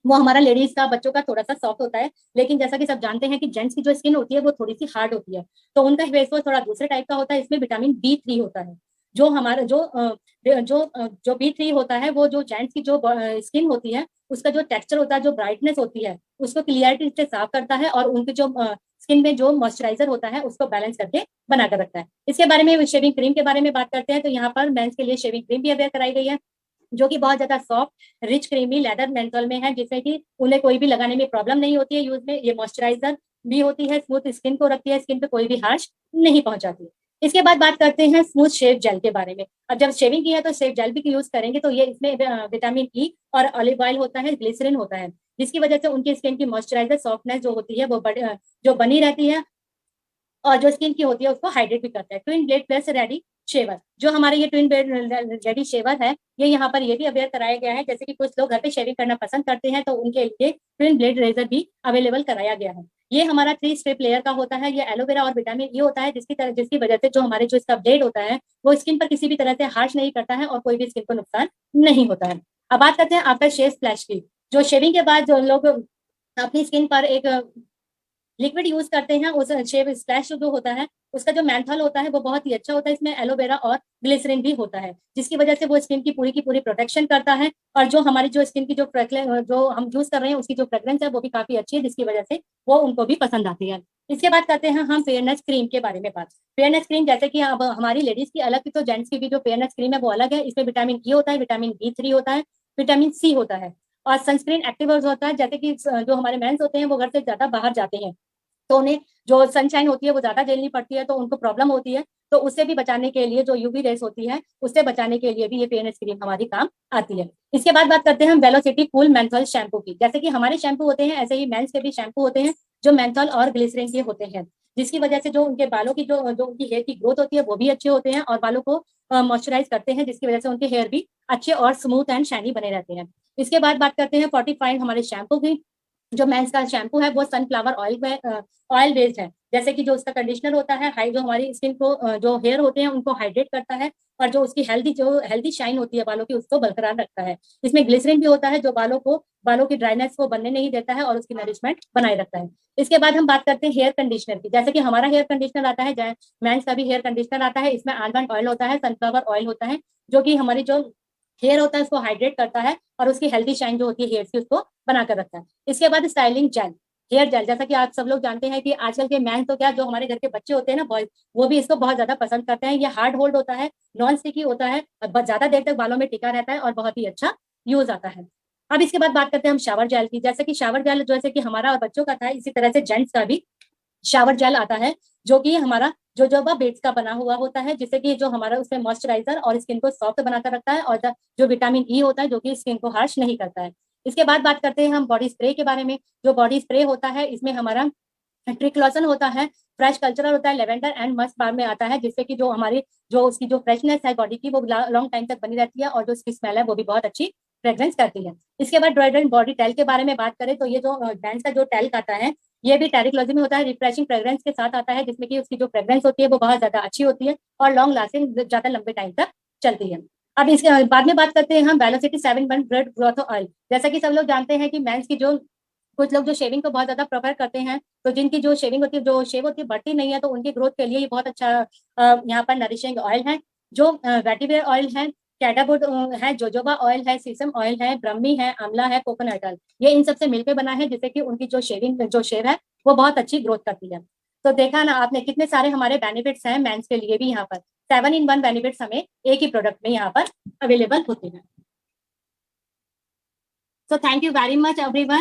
वो हमारा लेडीज का, बच्चों का थोड़ा सा सॉफ्ट होता है, लेकिन जैसा कि सब जानते हैं कि जेंट्स की जो स्किन होती है वो थोड़ी सी हार्ड होती है, तो उनका फेस वॉश थोड़ा दूसरे टाइप का होता है। इसमें विटामिन B3 होता है। जो हमारा जो B3 होता है वो जो जेंट्स की जो स्किन होती है उसका जो टेक्सचर होता है, जो ब्राइटनेस होती है, उसको क्लियरिटी से साफ करता है, और उनकी जो स्किन में जो मॉइस्चराइजर होता है उसको बैलेंस करके बनाकर रखता है। इसके बारे में शेविंग क्रीम के बारे में बात करते हैं तो यहाँ पर मेंस के लिए शेविंग क्रीम भी अवेयर कराई गई है, जो कि बहुत ज्यादा soft rich creamy leather menthol में है, जिससे कि उन्हें कोई भी लगाने में प्रॉब्लम नहीं होती है यूज में। ये मॉइस्चराइजर भी होती है, स्मूथ स्किन को रखती है, स्किन पे कोई भी हार्श नहीं पहुंचाती। इसके बाद बात करते हैं स्मूथ शेव जेल के बारे में। अब जब शेविंग की है तो शेव जेल भी यूज करेंगे तो ये इसमें विटामिन ई और ऑलिव ऑयल होता है, ग्लिसरीन होता है, जिसकी वजह से उनकी स्किन की मॉइस्चराइजर सॉफ्टनेस जो होती है वो जो बनी रहती है, और जो स्किन की होती है उसको हाइड्रेट भी करता है। Twin blade plus ready shaver, जो हमारे ये ट्विन ब्लेड रेडी शेवर है, ये यहाँ पर ये भी अवेयर कराया गया है। जैसे कि कुछ लोग घर पे शेविंग करना पसंद करते हैं तो उनके लिए ट्विन ब्लेड रेजर भी अवेलेबल कराया गया है। ये हमारा 3 स्टेप लेयर का होता है। ये एलोवेरा और विटामिन ई होता है, जिसकी वजह से जो हमारे जो इसका ब्लेड होता है वो स्किन पर किसी भी तरह से हार्श नहीं करता है और कोई भी स्किन को नुकसान नहीं होता है। अब बात करते हैं आफ्टर शेव स्प्लैश की। जो शेविंग के बाद जो लोग अपनी स्किन पर एक लिक्विड यूज करते हैं, उस शेव स्प्लैश जो होता है उसका जो मेंथल होता है वो बहुत ही अच्छा होता है। इसमें एलोवेरा और ग्लिसरीन भी होता है, जिसकी वजह से वो स्किन की पूरी प्रोटेक्शन करता है, और जो हमारी जो स्किन की जो हम यूज कर रहे हैं उसकी जो फ्रेग्रेंस है वो भी काफी अच्छी है, जिसकी वजह से वो उनको भी पसंद आती है। इसके बाद करते हैं हम फेयरनेस क्रीम के बारे में बात। फेयरनेस क्रीम जैसे कि अब हमारी लेडीज की अलग थी तो जेंट्स की भी जो फेयरनेस क्रीम है वो अलग है। इसमें विटामिन ई होता है, विटामिन B3 होता है, विटामिन सी होता है, और सनस्क्रीन एक्टिवर्स होता है। जैसे कि जो हमारे मेंस होते हैं वो घर से ज्यादा बाहर जाते हैं तो उन्हें जो सनशाइन होती है वो ज्यादा झेलनी पड़ती है, तो उनको प्रॉब्लम होती है, तो उससे भी बचाने के लिए जो यूवी रेस होती है उससे बचाने के लिए भी ये फेयरनेस क्रीम हमारी काम आती है। इसके बाद बात करते हैं हम वेलोसिटी कूल मेंथोल शैम्पू की। जैसे कि हमारे शैम्पू होते हैं ऐसे ही मेंस के भी शैम्पू होते हैं जो मेंथोल और ग्लिसरीन के होते हैं, जिसकी वजह से जो उनके बालों की जो उनकी हेयर की ग्रोथ होती है वो भी अच्छे होते हैं, और बालों को मॉइस्चराइज करते हैं, जिसकी वजह से उनके हेयर भी अच्छे और स्मूथ एंड शाइनी बने रहते हैं। इसके बाद बात करते हैं फोर्टिफाइड हमारे शैम्पू की। जो मेंस का शैम्पू है वो सनफ्लावर ऑयल बेस्ड है। जैसे कि जो उसका कंडीशनर होता है हाई, जो हमारी स्किन को जो हेयर होते हैं उनको हाइड्रेट करता है, और जो उसकी हेल्दी शाइन होती है बालों की उसको बरकरार रखता है। इसमें ग्लिसरीन भी होता है जो बालों की ड्राइनेस को बनने नहीं देता है और उसकी नरिशमेंट बनाए रखता है। इसके बाद हम बात करते हैं हेयर कंडीशनर की। जैसे कि हमारा हेयर कंडीशनर आता है, मेंस का भी हेयर कंडीशनर आता है। इसमें आलमंड ऑयल होता है, सनफ्लावर ऑयल होता है, जो कि हमारी जो हेयर होता है उसको हाइड्रेट करता है और उसकी हेल्दी शाइन जो होती है हेयर की उसको बनाकर रखता है। इसके बाद स्टाइलिंग जेल, हेयर जेल। जैसा कि आप सब लोग जानते हैं कि आजकल के मैन तो क्या, जो हमारे घर के बच्चे होते हैं ना बॉयज, वो भी इसको बहुत ज्यादा पसंद करते हैं। ये हार्ड होल्ड होता है, नॉन स्टिकी होता है, ज्यादा देर तक बालों में टिका रहता है और बहुत ही अच्छा यूज आता है। अब इसके बाद बात करते हैं हम शावर जेल की। जैसे कि शावर जेल जैसे कि हमारा और बच्चों का था, इसी तरह से जेंट्स का भी शावर जेल आता है, जो कि हमारा जोजोबा बेट्स का बना हुआ होता है, जिससे कि जो हमारा उसमें मॉइस्चराइजर और स्किन को सॉफ्ट बनाकर रखता है, और जो विटामिन ई होता है जो कि स्किन को हार्श नहीं करता है। इसके बाद बात करते हैं हम बॉडी स्प्रे के बारे में। जो बॉडी स्प्रे होता है इसमें हमारा ट्रिक्लोसन होता है, फ्रेश कल्चरल होता है, लेवेंडर एंड मस्क बार में आता है, जिससे कि जो हमारी जो उसकी जो फ्रेशनेस है बॉडी की वो लॉन्ग टाइम तक बनी रहती है, और जो उसकी स्मेल है वो भी बहुत अच्छी फ्रेग्रेंस करती है। इसके बाद ड्राइडेंट बॉडी टेल के बारे में बात करें तो ये जो बैंड्स का जो टेल्क आता है ये भी टेरिक्लोजी में होता है, रिफ्रेशिंग फ्रेग्रेंस के साथ आता है, जिसमें कि उसकी जो फ्रेग्रेंस होती है वो बहुत ज्यादा अच्छी होती है और लॉन्ग लास्टिंग ज्यादा लंबे टाइम तक चलती है। अब इसके बाद में बात करते हैं हम वेलोसिटी 7-1 ब्लड ग्रोथ ऑयल। जैसा कि सब लोग जानते हैं कि मेंस की जो कुछ लोग जो शेविंग को बहुत ज्यादा प्रेफर करते हैं, तो जिनकी जो शेविंग होती है, जो शेव होती है बढ़ती नहीं है, तो उनकी ग्रोथ के लिए ये बहुत अच्छा यहाँ पर नरिशिंग ऑयल है। जो वेटिवेयर ऑयल है, कैडाबुड है, जोजोबा ऑयल है, सीसम ऑयल है, ब्रह्मी है, आंवला है, कोकोनट ऑयल, ये इन सबसे मिलकर बना है, जिससे कि उनकी जो शेव है वो बहुत अच्छी ग्रोथ करती है। तो देखा ना आपने कितने सारे हमारे बेनिफिट्स हैं मेंस के लिए भी। यहाँ पर 7-in-1 बेनिफिट्स हमें एक ही प्रोडक्ट में यहाँ पर अवेलेबल होते हैं। So thank you very much everyone.